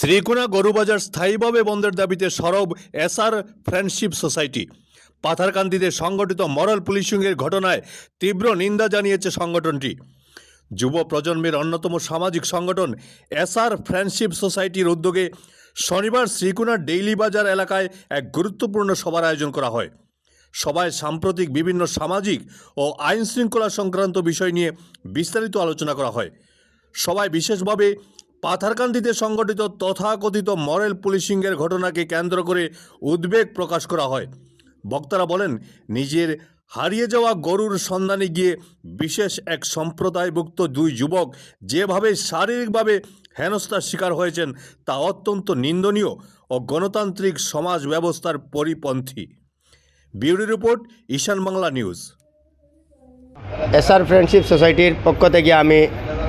শ্রীকোনা গরুবাজার স্থায়ীভাবে বন্ধের দাবিতে সরব এসআর ফ্রেন্ডশিপ সোসাইটি। পাথারকান্দিতে সংগঠিত মরাল পুলিশিংয়ের ঘটনায় তীব্র নিন্দা জানিয়েছে সংগঠনটি। যুব প্রজন্মের অন্যতম সামাজিক সংগঠন এসআর ফ্রেন্ডশিপ সোসাইটির উদ্যোগে শনিবার শ্রীকোনার ডেইলি বাজার এলাকায় এক গুরুত্বপূর্ণ সভার আয়োজন করা হয়। সভায় সাম্প্রতিক বিভিন্ন সামাজিক ও আইন শৃঙ্খলা সংক্রান্ত বিষয় নিয়ে বিস্তারিত আলোচনা করা হয়। সভায় বিশেষভাবে পাথারকান্দিতে সংগঠিত তথাকথিত মরাল পুলিশিংয়ের ঘটনাকে কেন্দ্র করে উদ্বেগ প্রকাশ করা হয়। বক্তারা বলেন, নিজের হারিয়ে যাওয়া গরুর সন্ধানে গিয়ে বিশেষ এক সম্প্রদায়ভুক্ত দুই যুবক যেভাবে শারীরিকভাবে হেনস্থার শিকার হয়েছেন তা অত্যন্ত নিন্দনীয় ও গণতান্ত্রিক সমাজ ব্যবস্থার পরিপন্থী। ব্যুরো রিপোর্ট, ঈশান বাংলা নিউজ। এসআর ফ্রেন্ডশিপ সোসাইটির পক্ষ থেকে আমি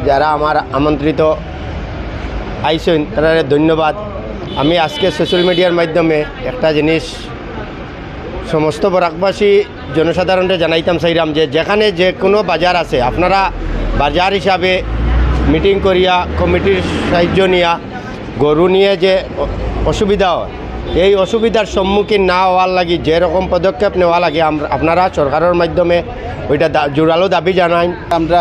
যারা আমার আমন্ত্রিত আইসেন তারা ধন্যবাদ। আমি আজকে সোশ্যাল মিডিয়ার মাধ্যমে একটা জিনিস সমস্ত বরাকবাসী জনসাধারণকে জানাইতাম চাইলাম যে যেখানে যে কোনো বাজার আছে আপনারা বাজার হিসাবে মিটিং করিয়া কমিটির সাহায্য নিয়া গরু নিয়ে যে অসুবিধা হয় এই অসুবিধার সম্মুখীন না হওয়ার লাগি যেরকম পদক্ষেপ নেওয়া লাগে আপনারা সরকারের মাধ্যমে ওইটা জোরালো দাবি জানাই। আমরা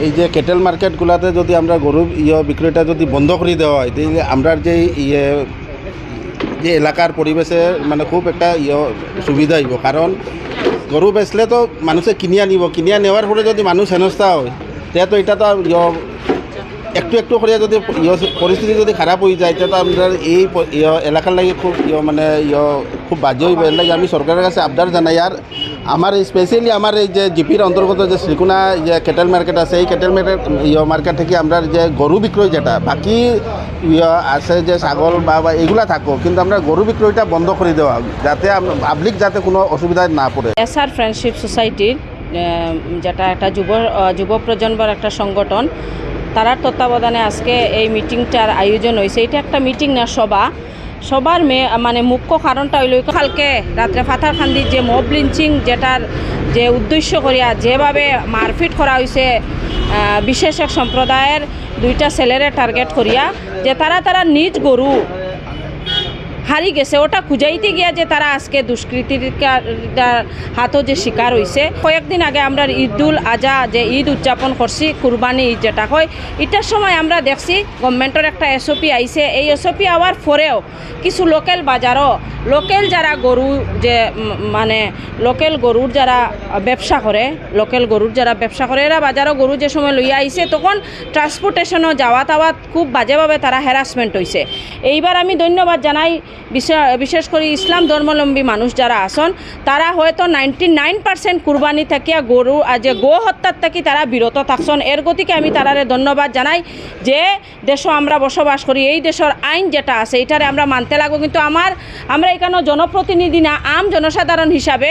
এই যে কেটেল মার্কেটগুলোতে যদি আমরা গরু বিক্রয়টা যদি বন্ধ করে দেওয়া হয় তাহলে আমরা যে এলাকার পরিবেশে মানে খুব একটা সুবিধা হইব। কারণ গরু বেচলে তো মানুষে কিনিয়া নিব, কিনিয়া নেওয়ার পরে যদি মানুষ হেনস্থা হয় তো এটা তো একটু একটু করে যদি পরিস্থিতি যদি খারাপ হয়ে যায় তো আমরা এই এলাকার লাগে খুব খুব বাজে হইব। এর লাগে আমি সরকারের কাছে আবদার জানাই। আর আমার স্পেশালি আমার এই যে জিপির অন্তর্গত যে শ্রীকোনা যে কেটেল মার্কেট আছে এই কেটেল মার্কেট থেকে আমরা যে গরু বিক্রয় যেটা বাকি আছে যে ছাগল বা এগুলা থাকো, কিন্তু আমরা গরু বিক্রয়টা বন্ধ করে দেওয়া যাতে পাবলিক যাতে কোনো অসুবিধায় না পড়ে। এসআর ফ্রেন্ডশিপ সোসাইটির যেটা একটা যুব প্রজন্মের একটা সংগঠন, তারার তত্ত্বাবধানে আজকে এই মিটিংটার আয়োজন হয়েছে। এটা একটা মিটিং না, সবার মানে মুখ্য কারণটা হইল কালকে রাত্রে পাথারকান্দির যে মব লিঞ্চিং যেটার যে উদ্দেশ্য করিয়া যেভাবে মারপিট করা হয়েছে বিশেষ এক সম্প্রদায়ের দুইটা ছেলেরে টার্গেট করিয়া যে তারা নিজ গরু হারিয়ে গেছে ওটা খুঁজাইতে গিয়া যে তারা আজকে দুষ্কৃতির হাতও যে শিকার হয়েছে। কয়েকদিন আগে আমরা ঈদুল আজহা যে ঈদ উদযাপন করছি, কুরবানি ঈদ যেটা হয়, এটার সময় আমরা দেখছি গভর্নমেন্টের একটা এসওপি আইছে। এই এসওপি আওয়ার পরেও কিছু লোকাল বাজারও লোকাল যারা গরু যে মানে লোকাল গরুর যারা ব্যবসা করে এরা বাজারও গরু যে সময় লইয়া আইছে তখন ট্রান্সপোর্টেশনও যাওয়া খুব বাজেভাবে তারা হ্যারাসমেন্ট হয়েছে। এইবার আমি ধন্যবাদ জানাই বিশেষ করে ইসলাম ধর্মাবলম্বী মানুষ যারা আসন তারা হয়তো 99% কুরবানি থাকিয়া গরু যে গো হত্যার থাকি তারা বিরত থাকছেন। এর গতিকে আমি তারারে ধন্যবাদ জানাই যে দেশও আমরা বসবাস করি, এই দেশের আইন যেটা আছে এটারে আমরা মানতে লাগবো। কিন্তু আমরা এখানে জনপ্রতিনিধি না, আম জনসাধারণ হিসাবে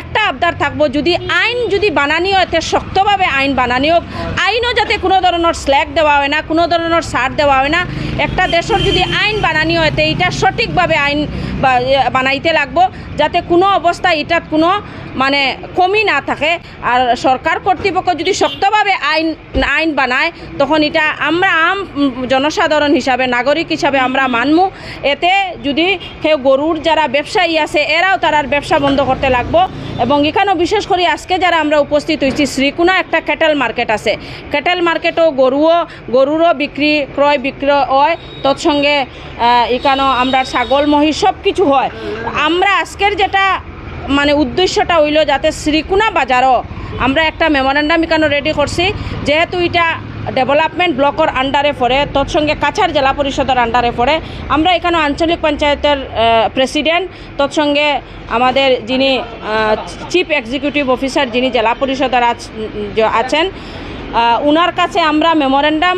একটা আবদার থাকবো, যদি আইন যদি বানানি হয় এতে শক্তভাবে আইন বানানি হোক, আইনও যাতে কোনো ধরনের স্ল্যাক দেওয়া হয় না, কোনো ধরনের ছাড় দেওয়া হয় না। একটা দেশের যদি আইন বানানি হয় তো এটা সঠিকভাবে আইন বানাইতে লাগবো যাতে কোনো অবস্থায় এটার কোনো মানে কমি না থাকে। আর সরকার কর্তৃপক্ষ যদি শক্তভাবে আইন বানায় তখন এটা আমরা আম জনসাধারণ হিসাবে নাগরিক হিসাবে আমরা মানবো। এতে যদি কেউ গরুর যারা ব্যবসায়ী আছে এরাও তারার ব্যবসা বন্ধ করতে লাগবো। এবং এখানেও বিশেষ করে আজকে যারা আমরা উপস্থিত হয়েছি শ্রীকোনা একটা ক্যাটেল মার্কেট আছে, ক্যাটেল মার্কেটও গরুরও ক্রয় বিক্রয় হয়, তৎসঙ্গে এখানেও আমরা ছাগল মহিষ সব কিছু হয়। আমরা আজকের যেটা মানে উদ্দেশ্যটা হইল যাতে শ্রীকোনা বাজারও আমরা একটা মেমোরেন্ডাম এখানে রেডি করছি, যেহেতু এটা ডেভেলপমেন্ট ব্লকের আন্ডারে পড়ে, তৎসঙ্গে কাছাড় জেলা পরিষদের আন্ডারে পড়ে। আমরা এখানে আঞ্চলিক পঞ্চায়েতের প্রেসিডেন্ট, তৎসঙ্গে আমাদের যিনি চিফ এক্সিকিউটিভ অফিসার যিনি জেলা পরিষদের আছেন উনার কাছে আমরা মেমোরেন্ডাম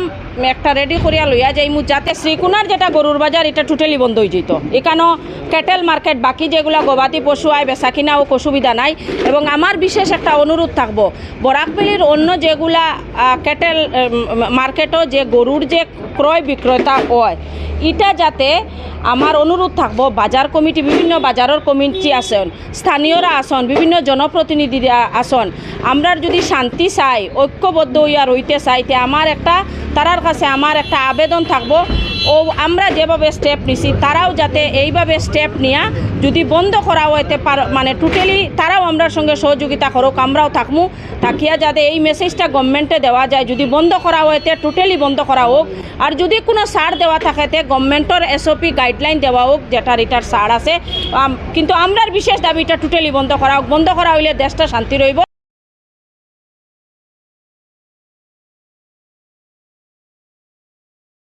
একটা রেডি করিয়া লইয়া যাইমু যাতে শ্রীকোনার যেটা গরুর বাজার এটা টোটালি বন্ধ হয়ে যেত। এখানেও ক্যাটেল মার্কেট বাকি যেগুলো গবাদি পশু আয় বেচা কিনা ও অসুবিধা নাই। এবং আমার বিশেষ একটা অনুরোধ থাকবো, বরাকবেলির অন্য যেগুলা ক্যাটেল মার্কেটও যে গরুর যে ক্রয় বিক্রেতা হয় এটা যাতে আমার অনুরোধ থাকবো বাজার কমিটি, বিভিন্ন বাজারের কমিটি আসন, স্থানীয়রা আসন, বিভিন্ন জনপ্রতিনিধিরা আসন, আমরা যদি শান্তি চাই ঐক্যবদ্ধ হইয়া রইতে চাই তে আমার একটা তারার কাছে আমার একটা আবেদন থাকবো ও আমরা যেভাবে স্টেপ নিছি তারাও যাতে এইভাবে স্টেপ নিয়া যদি বন্ধ করা হইতে মানে টোটালি তারাও আমরার সঙ্গে সহযোগিতা করুক, আমরাও থাকমু, থাকিয়া যাতে এই মেসেজটা গভর্নমেন্টে দেওয়া যায় যদি বন্ধ করা হইতে টোটালি বন্ধ করা হোক। আর যদি কোনো ছাড় দেওয়া থাকেতে গভর্নমেন্টের SOP গাইডলাইন দেওয়া হোক যেটার এটার ছাড় আছে, কিন্তু আমরার বিশেষ দাবিটা টোটালি বন্ধ করা হোক। বন্ধ করা হইলে দেশটা শান্তি রইব।